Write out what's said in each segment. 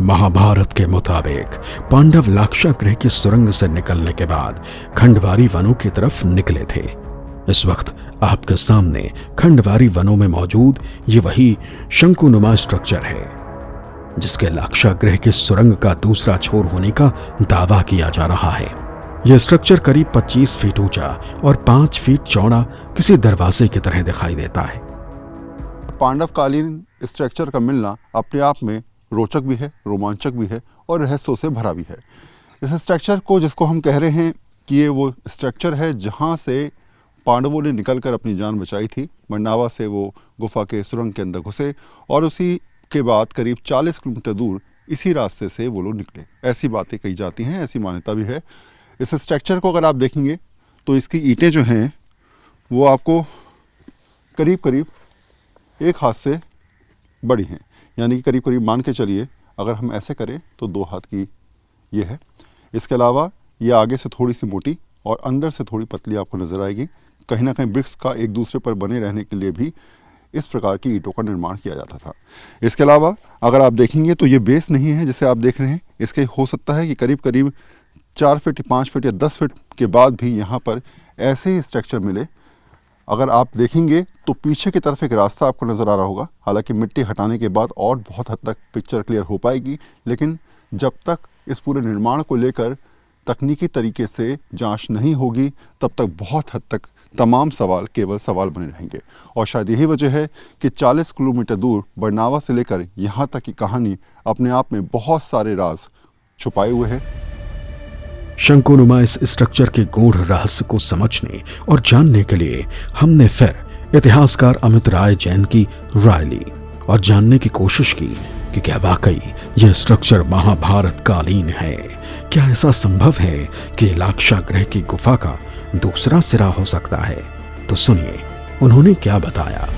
महाभारत के मुताबिक पांडव लाक्षागृह की सुरंग से निकलने के बाद खंडवारी वनों की तरफ निकले थे। इस वक्त आपके सामने खंडवारी वनों में मौजूद ये वही शंकुनुमा स्ट्रक्चर है जिसके लाक्षागृह की सुरंग का दूसरा छोर होने का दावा किया जा रहा है। यह स्ट्रक्चर करीब 25 फीट ऊंचा और 5 फीट चौड़ा किसी दरवाजे की तरह दिखाई देता है। पांडवकालीन स्ट्रक्चर का मिलना अपने आप में रोचक भी है, रोमांचक भी है और रहस्यों से भरा भी है। इस स्ट्रक्चर को जिसको हम कह रहे हैं कि ये वो स्ट्रक्चर है जहाँ से पांडवों ने निकलकर अपनी जान बचाई थी। बरनावा से वो गुफा के सुरंग के अंदर घुसे और उसी के बाद करीब 40 किलोमीटर दूर इसी रास्ते से वो लोग निकले। ऐसी बातें कही जाती हैं, ऐसी मान्यता भी है। इस स्ट्रक्चर को अगर आप देखेंगे तो इसकी ईंटें जो हैं वो आपको करीब करीब एक हाथ से बड़ी हैं, यानी कि करीब करीब मान के चलिए अगर हम ऐसे करें तो 2 हाथ की ये है। इसके अलावा ये आगे से थोड़ी सी मोटी और अंदर से थोड़ी पतली आपको नज़र आएगी। कहीं ना कहीं ब्रिक्स का एक दूसरे पर बने रहने के लिए भी इस प्रकार की ईंटों का निर्माण किया जाता था। इसके अलावा अगर आप देखेंगे तो ये बेस नहीं है जिसे आप देख रहे हैं। इसके हो सकता है कि करीब करीब 4 फीट, 5 फीट या 10 फीट के बाद भी यहाँ पर ऐसे ही स्ट्रक्चर मिले। अगर आप देखेंगे तो पीछे की तरफ एक रास्ता आपको नज़र आ रहा होगा। हालांकि मिट्टी हटाने के बाद और बहुत हद तक पिक्चर क्लियर हो पाएगी, लेकिन जब तक इस पूरे निर्माण को लेकर तकनीकी तरीके से जांच नहीं होगी तब तक बहुत हद तक तमाम सवाल केवल सवाल बने रहेंगे। और शायद यही वजह है कि 40 किलोमीटर दूर बरनावा से लेकर यहाँ तक की कहानी अपने आप में बहुत सारे राज छुपाए हुए है। शंकुनुमा इस स्ट्रक्चर के गूढ़ रहस्य को समझने और जानने के लिए हमने फिर इतिहासकार अमित राय जैन की राय ली और जानने की कोशिश की कि क्या वाकई यह स्ट्रक्चर महाभारत कालीन है। क्या ऐसा संभव है कि लाक्षागृह की गुफा का दूसरा सिरा हो सकता है? तो सुनिए उन्होंने क्या बताया।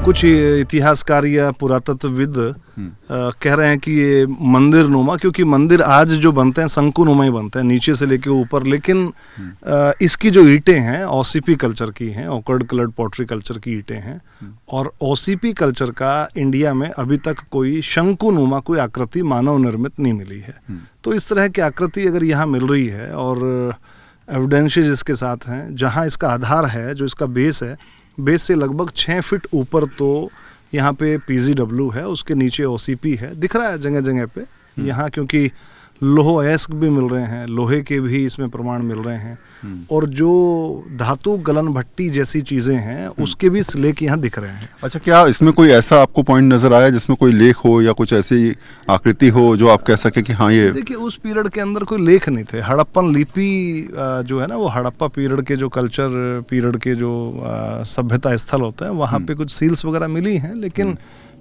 कुछ इतिहासकार या पुरातत्वविद कह रहे हैं कि ये मंदिर नुमा, क्योंकि मंदिर आज जो बनते हैं शंकुनुमा ही बनते हैं नीचे से लेके ऊपर, लेकिन इसकी जो ईंटें हैं ओसीपी कल्चर की हैं, ऑकर्ड कलर्ड पॉटरी कल्चर की ईंटें हैं। और ओसीपी कल्चर का इंडिया में अभी तक कोई शंकुनुमा कोई आकृति मानव निर्मित नहीं मिली है। तो इस तरह की आकृति अगर यहाँ मिल रही है और एविडेंसेस इसके साथ हैं, जहाँ इसका आधार है, जो इसका बेस है, बेस से लगभग 6 फीट ऊपर तो यहाँ पे पीजीडब्ल्यू है, उसके नीचे ओसीपी है, दिख रहा है जगह जगह पे। यहाँ क्योंकि लोह अयस्क भी मिल रहे हैं, लोहे के भी इसमें प्रमाण मिल रहे हैं, और जो धातु गलन भट्टी जैसी चीज़ें हैं उसके भी स्लेक यहाँ दिख रहे हैं। अच्छा, क्या इसमें कोई ऐसा आपको पॉइंट नज़र आया जिसमें कोई लेख हो या कुछ ऐसी आकृति हो जो आप कह सके कि हाँ ये? देखिए, उस पीरियड के अंदर कोई लेख नहीं थे। हड़प्पन लिपि जो है ना, वो हड़प्पा पीरियड के जो कल्चर पीरियड के जो सभ्यता स्थल होता है वहाँ पे कुछ सील्स वगैरह मिली हैं, लेकिन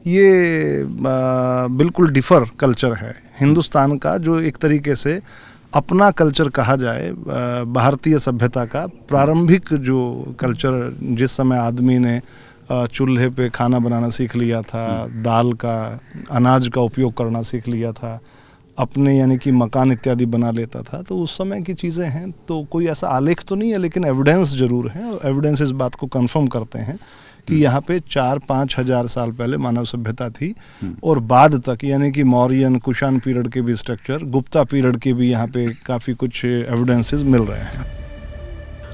ये बिल्कुल डिफर कल्चर है हिंदुस्तान का, जो एक तरीके से अपना कल्चर कहा जाए भारतीय सभ्यता का प्रारंभिक जो कल्चर, जिस समय आदमी ने चूल्हे पे खाना बनाना सीख लिया था, दाल का, अनाज का उपयोग करना सीख लिया था, अपने यानी कि मकान इत्यादि बना लेता था, तो उस समय की चीज़ें हैं। तो कोई ऐसा आलेख तो नहीं है, लेकिन एविडेंस जरूर है, और एविडेंस इस बात को कंफर्म करते हैं कि यहाँ पे 4-5 हजार साल पहले मानव सभ्यता थी। और बाद तक यानी कि मौर्यन, कुषाण पीरियड के भी स्ट्रक्चर, गुप्ता पीरियड के भी यहाँ पे काफ़ी कुछ एविडेंसेस मिल रहे हैं।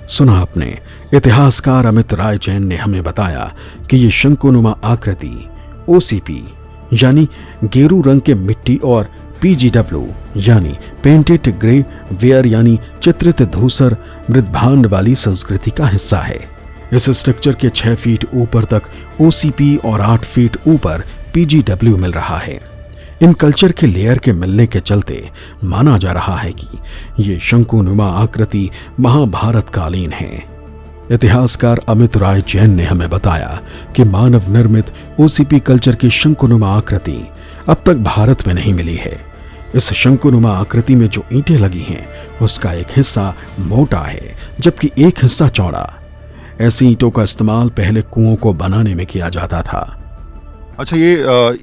सुना आपने, इतिहासकार अमित राय जैन ने हमें बताया कि ये शंकुनुमा आकृति ओसीपी यानी गेरू रंग के मिट्टी और पीजीडब्ल्यू यानी पेंटेड ग्रे वेयर यानी चित्रित धूसर मृदभांड वाली संस्कृति का हिस्सा है। इस स्ट्रक्चर के 6 फीट ऊपर तक ओसीपी और 8 फीट ऊपर पीजीडब्ल्यू मिल रहा है। इन कल्चर के लेयर के मिलने के चलते माना जा रहा है कि ये शंकुनुमा आकृति महाभारत कालीन है। इतिहासकार अमित राय जैन ने हमें बताया कि मानव निर्मित ओसीपी कल्चर की शंकुनुमा आकृति अब तक भारत में नहीं मिली है। इस शंकुनुमा आकृति में जो ईंटें लगी हैं उसका एक हिस्सा मोटा है जबकि एक हिस्सा चौड़ा। ऐसी ईंटों का इस्तेमाल पहले कुओं को बनाने में किया जाता था। अच्छा, ये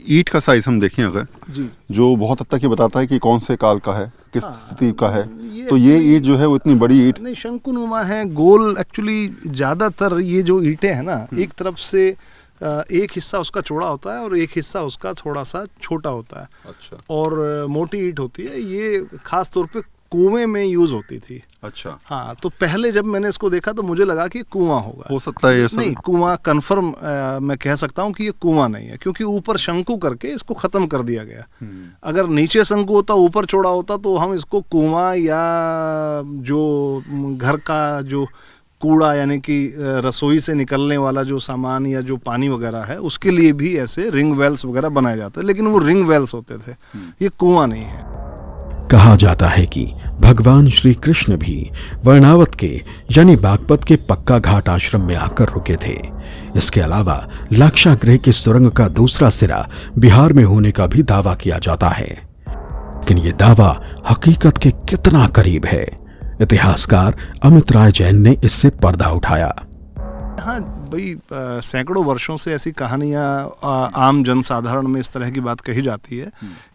ईंट का साइज हम देखें अगर जी, जो बहुत हद तक ये बताता है कि कौन से काल का है, किस स्थिति का है। तो ये ईंट जो है वो इतनी बड़ी ईंट नहीं, शंकुनुमा है, गोल। एक्चुअली ज़्यादातर ये जो ईंटें हैं ना, एक तरफ से एक हिस्सा उसका चौड़ा होता है और एक हिस्सा उसका थोड़ा सा छोटा होता है। अच्छा और मोटी ईंट होती है। ये खास तौर पे कुएं में यूज होती थी। अच्छा, हाँ, तो पहले जब मैंने इसको देखा तो मुझे लगा कि कुआं होगा। हो सकता है ये सब। नहीं, कुआं कंफर्म मैं कह सकता हूँ कि ये कुआं नहीं है, क्योंकि ऊपर शंकु करके इसको खत्म कर दिया गया। अगर नीचे शंकु होता, ऊपर चौड़ा होता, तो हम इसको कुआं या जो घर का जो कूड़ा यानी कि रसोई से निकलने वाला जो सामान या जो पानी वगैरह है उसके लिए भी ऐसे रिंग वेल्स वगैरह बनाए जाते हैं, लेकिन वो रिंग वेल्स होते थे, ये कुआं नहीं है। कहा जाता है कि भगवान श्री कृष्ण भी वर्णावत के यानी बागपत के पक्का घाट आश्रम में आकर रुके थे। इसके अलावा लाक्षागृह की सुरंग का दूसरा सिरा बिहार में होने का भी दावा किया जाता है, लेकिन ये दावा हकीकत के कितना करीब है, इतिहासकार अमित राय जैन ने इससे पर्दा उठाया। हाँ भाई, सैकड़ों वर्षों से ऐसी कहानियाँ आम जनसाधारण में इस तरह की बात कही जाती है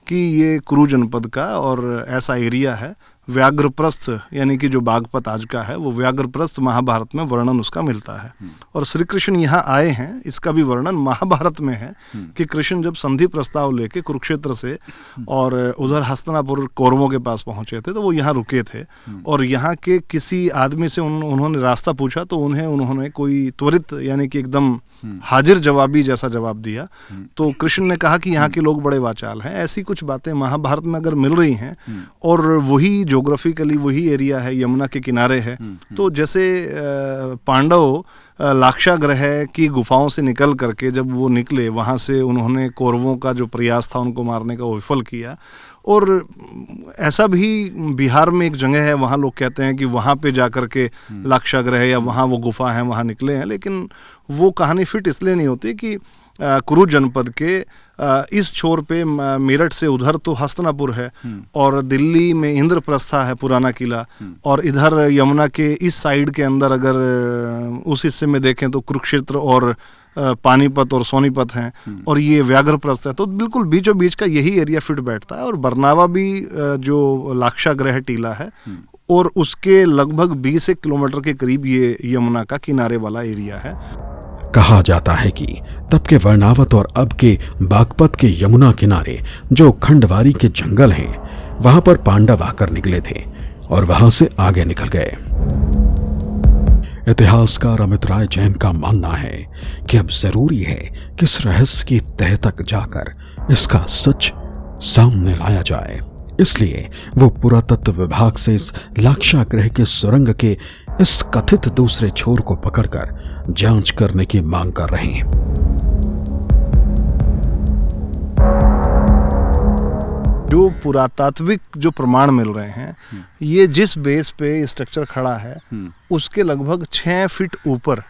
कि ये कुरु जनपद का और ऐसा एरिया है, व्याघ्रप्रस्थ यानी कि जो बागपत आज का है वो व्याघ्रप्रस्थ महाभारत में वर्णन उसका मिलता है। और श्री कृष्ण यहाँ आए हैं, इसका भी वर्णन महाभारत में है कि कृष्ण जब संधि प्रस्ताव लेके कुरुक्षेत्र से और उधर हस्तिनापुर कौरवों के पास पहुंचे थे तो वो यहाँ रुके थे और यहाँ के किसी आदमी से उन्होंने रास्ता पूछा तो उन्होंने कोई त्वरित यानी कि एकदम हाजिर जवाबी जैसा जवाब दिया। तो कृष्ण ने कहा कि यहाँ के लोग बड़े वाचाल हैं। ऐसी कुछ बातें महाभारत में अगर मिल रही हैं और वही ज्योग्राफिकली वही एरिया है, यमुना के किनारे है, तो जैसे पांडव लाक्षागृह की गुफाओं से निकल करके जब वो निकले वहाँ से उन्होंने कौरवों का जो प्रयास था उनको मारने का वो विफल किया। और ऐसा भी बिहार में एक जगह है, वहाँ लोग कहते हैं कि वहाँ पे जाकर के लाक्षागृह या वहाँ वो गुफा है वहाँ निकले हैं, लेकिन वो कहानी फिट इसलिए नहीं होती कि कुरु जनपद के इस छोर पे मेरठ से उधर तो हस्तिनापुर है और दिल्ली में इंद्रप्रस्था है पुराना किला, और इधर यमुना के इस साइड के अंदर अगर उस हिस्से में देखें तो कुरुक्षेत्र और पानीपत और सोनीपत हैं और ये व्याघ्रप्रस्थ है, तो बिल्कुल बीचों बीच का यही एरिया फिट बैठता है। और बरनावा भी जो लाक्षागृह टीला है और उसके लगभग 20 किलोमीटर के करीब ये यमुना का किनारे वाला एरिया है। कहा जाता है कि तब के वर्णावत और अब के बागपत के यमुना किनारे जो खंडवारी के जंगल हैं, वहां पर पांडव आकर निकले थे और वहां से आगे निकल गए। इतिहासकार अमित राय जैन का मानना है कि अब जरूरी है कि इस रहस्य की तह तक जाकर इसका सच सामने लाया जाए। इसलिए वो पुरातत्व विभाग से इस लाक्षागृह के सुरंग के इस कथित दूसरे छोर को पकड़कर जांच करने की मांग कर रहे हैं। जो पुरातात्विक जो प्रमाण मिल रहे हैं, ये जिस बेस पे स्ट्रक्चर खड़ा है उसके लगभग 6 फीट ऊपर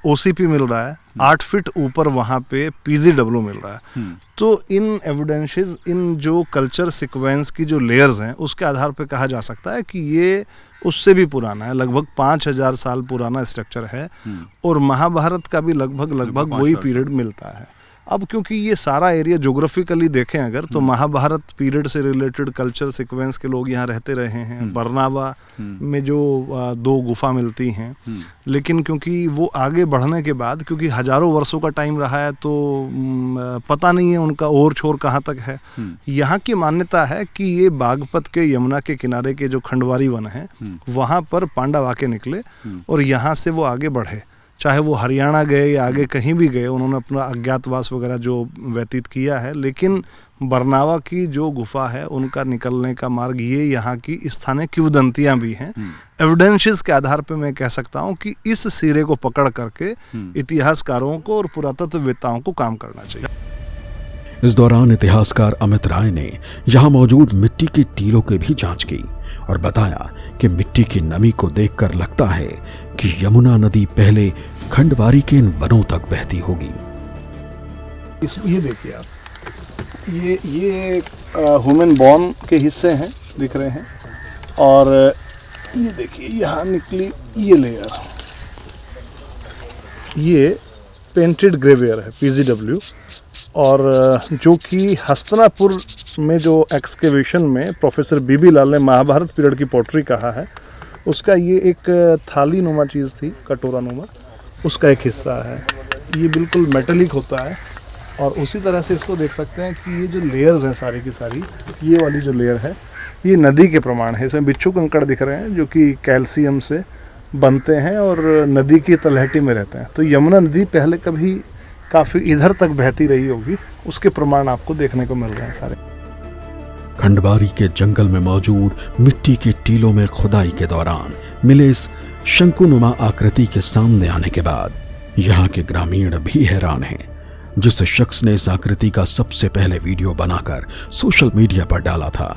ओसीपी मिल रहा है, 8 फीट ऊपर वहाँ पे पीजीडब्ल्यू मिल रहा है। तो इन एविडेंसेस, इन जो कल्चर सीक्वेंस की जो लेयर्स हैं उसके आधार पे कहा जा सकता है कि ये उससे भी पुराना है, लगभग 5000 साल पुराना स्ट्रक्चर है और महाभारत का भी लगभग वही पीरियड मिलता है। अब क्योंकि ये सारा एरिया ज्योग्राफिकली देखें अगर तो महाभारत पीरियड से रिलेटेड कल्चर सीक्वेंस के लोग यहाँ रहते रहे हैं। बरनावा में जो 2 गुफा मिलती हैं, लेकिन क्योंकि वो आगे बढ़ने के बाद क्योंकि हजारों वर्षों का टाइम रहा है तो पता नहीं है उनका और छोर कहाँ तक है। यहाँ की मान्यता है कि ये बागपत के यमुना के किनारे के जो खंडवारी वन है वहाँ पर पांडव आके निकले और यहाँ से वो आगे बढ़े, चाहे वो हरियाणा गए या आगे कहीं भी गए, उन्होंने अपना अज्ञातवास वगैरह जो व्यतीत किया है। लेकिन बरनावा की जो गुफा है उनका निकलने का मार्ग ये यहाँ की स्थानीय किंवदंतियाँ भी हैं। एविडेंसेस के आधार पे मैं कह सकता हूँ कि इस सिरे को पकड़ करके इतिहासकारों को और पुरातत्ववेत्ताओं को काम करना चाहिए। इस दौरान इतिहासकार अमित राय ने यहाँ मौजूद मिट्टी के टीलों की भी जांच की और बताया कि मिट्टी की नमी को देखकर लगता है कि यमुना नदी पहले खंडवारी के इन वनों तक बहती होगी। ये देखिए आप, ये ह्यूमन बोन के हिस्से हैं दिख रहे हैं, और ये देखिए यहाँ निकली ये लेयर, ये पेंटेड ग्रेवियर है पीजीडब्ल्यू, और जो कि हस्तिनापुर में जो एक्सकेवेशन में प्रोफेसर बीबी लाल ने महाभारत पीरियड की पोट्री कहा है, उसका ये एक थाली नुमा चीज़ थी, कटोरा नुमा, उसका एक हिस्सा है। ये बिल्कुल मेटेलिक होता है। और उसी तरह से इसको देख सकते हैं कि ये जो लेयर्स हैं सारी की सारी, ये वाली जो लेयर है ये नदी के प्रमाण है। इसमें बिच्छू कंकड़ दिख रहे हैं जो कि कैल्शियम से बनते हैं और नदी की तलहटी में रहते हैं। तो यमुना नदी पहले कभी काफ़ी इधर तक बहती रही होगी, उसके प्रमाण आपको देखने को मिल रहे हैं सारे। खंडवारी के जंगल में मौजूद मिट्टी के टीलों में खुदाई के दौरान मिले इस शंकुनुमा आकृति के सामने आने के बाद यहाँ के ग्रामीण भी हैरान हैं। जिस शख्स ने इस आकृति का सबसे पहले वीडियो बनाकर सोशल मीडिया पर डाला था,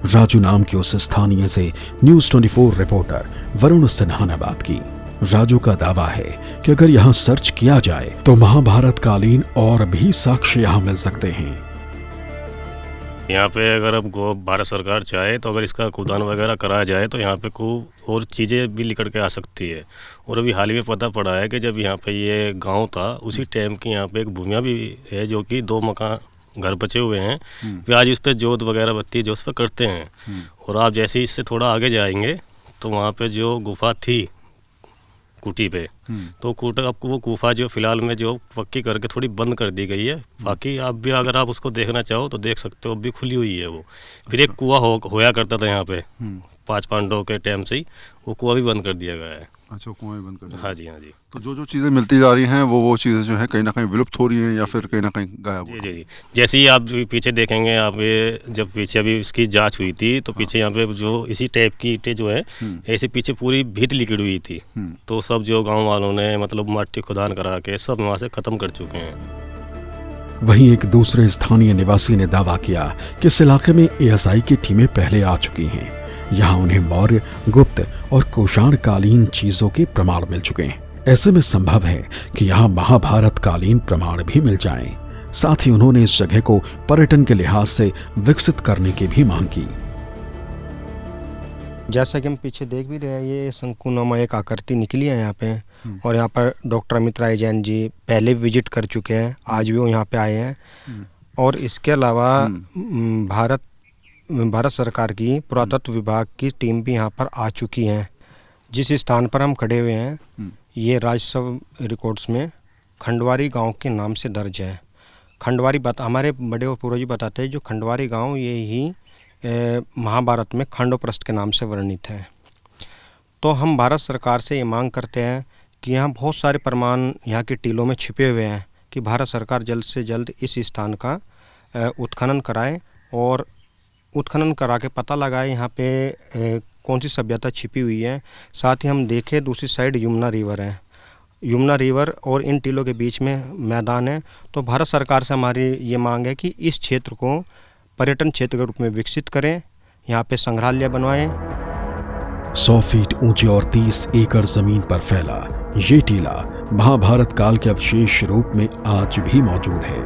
राजू नाम के उस स्थानीय से न्यूज़ 24 रिपोर्टर वरुण सिन्हा ने बात की। राजू का दावा है कि अगर यहाँ सर्च किया जाए तो महाभारत कालीन और भी साक्ष्य यहाँ मिल सकते हैं। यहाँ पे अगर अब भारत सरकार चाहे तो अगर इसका खुदान वगैरह कराया जाए तो यहाँ पे को और चीज़ें भी निकल के आ सकती है। और अभी हाल ही में पता पड़ा है कि जब यहाँ पे ये गांव था उसी टाइम की यहाँ पे एक भूमिया भी है जो कि 2 मकान घर बचे हुए हैं। वे आज उस पर जोत वगैरह बत्ती जो उस पर करते हैं। और आप जैसे इससे थोड़ा आगे जाएंगे तो वहाँ पे जो गुफा थी कुटी पे, तो कूटा आपको वो गुफा जो फिलहाल में जो पक्की करके थोड़ी बंद कर दी गई है। बाकी आप भी अगर आप उसको देखना चाहो तो देख सकते हो, अब भी खुली हुई है वो। फिर एक कुआं होया करता था यहाँ पे 5 पांडवों के टाइम से ही, वो कुआं भी बंद कर दिया गया है। अच्छा, कुआं भी बंद कर दिया। हाँ जी, हाँ जी। तो जो चीज़ें मिलती जा रही हैं वो चीज़ें जो है कहीं ना कहीं विलुप्त हो रही हैं या फिर कहीं ना कहीं गायब हो जी जी। जैसे ही आप पीछे देखेंगे, आप ये जब पीछे अभी इसकी जांच हुई थी तो पीछे यहाँ पे जो इसी टाइप की ईंटें जो है ऐसे पीछे पूरी भीत लिखी हुई थी। तो सब जो गांव वालों ने मतलब माटी खुदान करा के सब वहाँ से ख़त्म कर चुके हैं। वहीं एक दूसरे स्थानीय निवासी ने दावा किया कि इस इलाके में एएसआई की टीमें पहले आ चुकी हैं। यहाँ उन्हें मौर्य, गुप्त और कुषाण कालीन चीजों के प्रमाण मिल चुके हैं। ऐसे में संभव है कि यहाँ महाभारत कालीन प्रमाण भी मिल जाएं। साथ ही उन्होंने इस जगह को पर्यटन के लिहाज से विकसित करने की भी मांग की। जैसा कि हम पीछे देख भी रहे हैं, ये शंकुनुमा एक आकृति निकली है यहाँ पे। और यहाँ पर डॉक्टर अमित राय जैन जी पहले भी विजिट कर चुके हैं, आज भी वो यहाँ पे आए हैं। और इसके अलावा भारत सरकार की पुरातत्व विभाग की टीम भी यहाँ पर आ चुकी है। जिस स्थान पर हम खड़े हुए हैं ये राजस्व रिकॉर्ड्स में खंडवारी गांव के नाम से दर्ज है। खंडवारी हमारे बड़े और पूर्वज बताते हैं जो खंडवारी गांव ये ही महाभारत में खंडोप्रस्थ के नाम से वर्णित है। तो हम भारत सरकार से ये मांग करते हैं कि यहाँ बहुत सारे प्रमाण यहाँ के टीलों में छिपे हुए हैं कि भारत सरकार जल्द से जल्द इस स्थान का उत्खनन कराए और उत्खनन करा के पता लगाए यहाँ पे कौन सी सभ्यता छिपी हुई है। साथ ही हम देखें दूसरी साइड यमुना रिवर है, यमुना रिवर और इन टीलों के बीच में मैदान है। तो भारत सरकार से हमारी ये मांग है कि इस क्षेत्र को पर्यटन क्षेत्र के रूप में विकसित करें, यहाँ पे संग्रहालय बनवाएं। 100 फीट ऊंची और 30 एकड़ जमीन पर फैला ये टीला महाभारत काल के अवशेष रूप में आज भी मौजूद है।